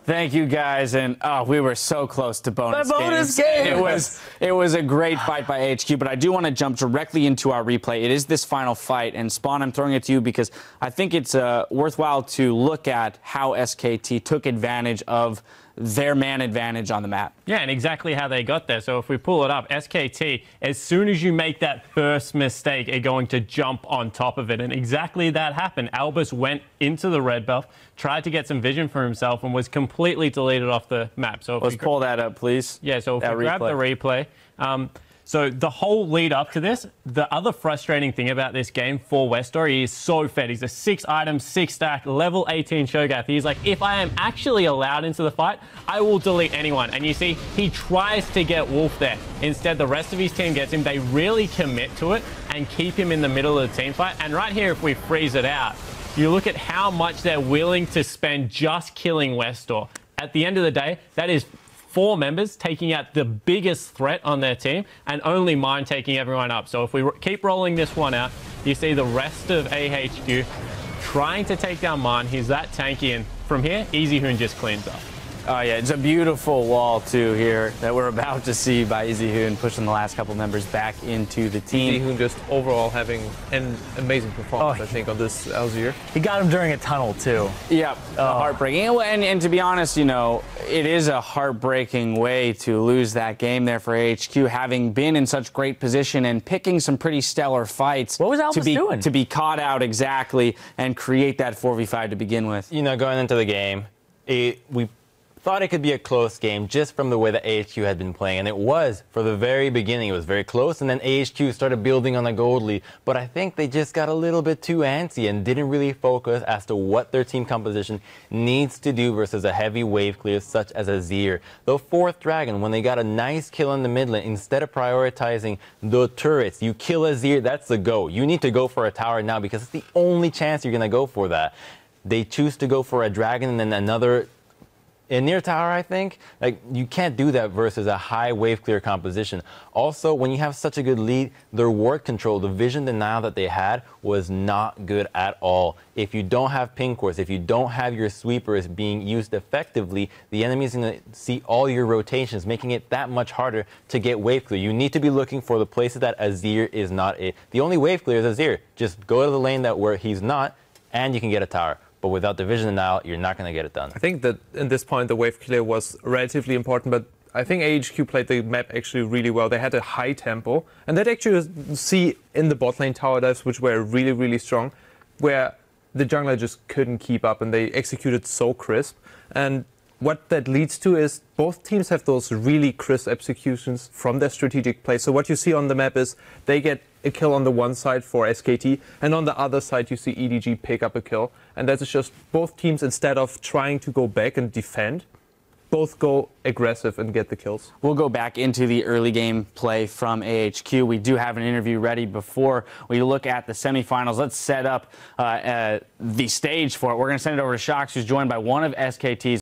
Thank you guys, and we were so close to bonus game. It was a great fight by AHQ, but I do want to jump directly into our replay. It is this final fight, and Spawn, I'm throwing it to you because I think it's worthwhile to look at how SKT took advantage of their man advantage on the map. Yeah, and exactly how they got there. So if we pull it up, SKT, as soon as you make that first mistake, are going to jump on top of it. And exactly that happened. Albus went into the red buff, tried to get some vision for himself, and was completely deleted off the map. So if let's pull that up, please. Yeah, so if we grab the replay. So the whole lead up to this, the other frustrating thing about this game for Westor, he is so fed. He's a 6-item, 6-stack, level 18 Shogath. He's like, if I am actually allowed into the fight, I will delete anyone. And you see, he tries to get Wolf there. Instead, the rest of his team gets him. They really commit to it and keep him in the middle of the team fight. And right here, if we freeze it out, you look at how much they're willing to spend just killing Westor. At the end of the day, that is 4 members taking out the biggest threat on their team, and only mine taking everyone up. So if we keep rolling this one out, you see the rest of AHQ trying to take down mine. He's that tanky, and from here, EasyHoon just cleans up. Oh yeah, it's a beautiful wall too here that we're about to see by EasyHoon, pushing the last couple members back into the team. EasyHoon just overall having an amazing performance, I think, on this Alzir. He got him during a tunnel too. Yeah, heartbreaking. And to be honest, you know, it is a heartbreaking way to lose that game there for AHQ, having been in such great position and picking some pretty stellar fights. What was Albus doing? To be caught out exactly and create that 4v5 to begin with. You know, going into the game, we thought it could be a close game just from the way that AHQ had been playing, and it was. For the very beginning, it was very close, and then AHQ started building on the gold lead. But I think they just got a little bit too antsy and didn't really focus as to what their team composition needs to do versus a heavy wave clear such as Azir. The 4th Dragon, when they got a nice kill in the mid lane, instead of prioritizing the turrets, you kill Azir, that's the go. You need to go for a tower now because it's the only chance you're going to go for that. They choose to go for a dragon and then another in near tower, I think. Like, you can't do that versus a high wave clear composition. Also, when you have such a good lead, their ward control, the vision denial that they had was not good at all. If you don't have ping cores, if you don't have your sweepers being used effectively, the enemy is going to see all your rotations, making it that much harder to get wave clear. You need to be looking for the places that Azir is not it. The only wave clear is Azir. Just go to the lane where he's not, and you can get a tower. But without the vision denial, you're not going to get it done. I think that in this point, the wave clear was relatively important, but I think AHQ played the map actually really well. They had a high tempo, and that actually see in the bot lane tower dives, which were really, really strong, where the jungler just couldn't keep up, and they executed so crisp. And what that leads to is both teams have those really crisp executions from their strategic play. So what you see on the map is they get a kill on the one side for SKT, and on the other side you see EDG pick up a kill. And that is just both teams, instead of trying to go back and defend, both go aggressive and get the kills. We'll go back into the early game play from AHQ. We do have an interview ready before we look at the semifinals. Let's set up the stage for it. We're going to send it over to Shox, who's joined by one of SKT's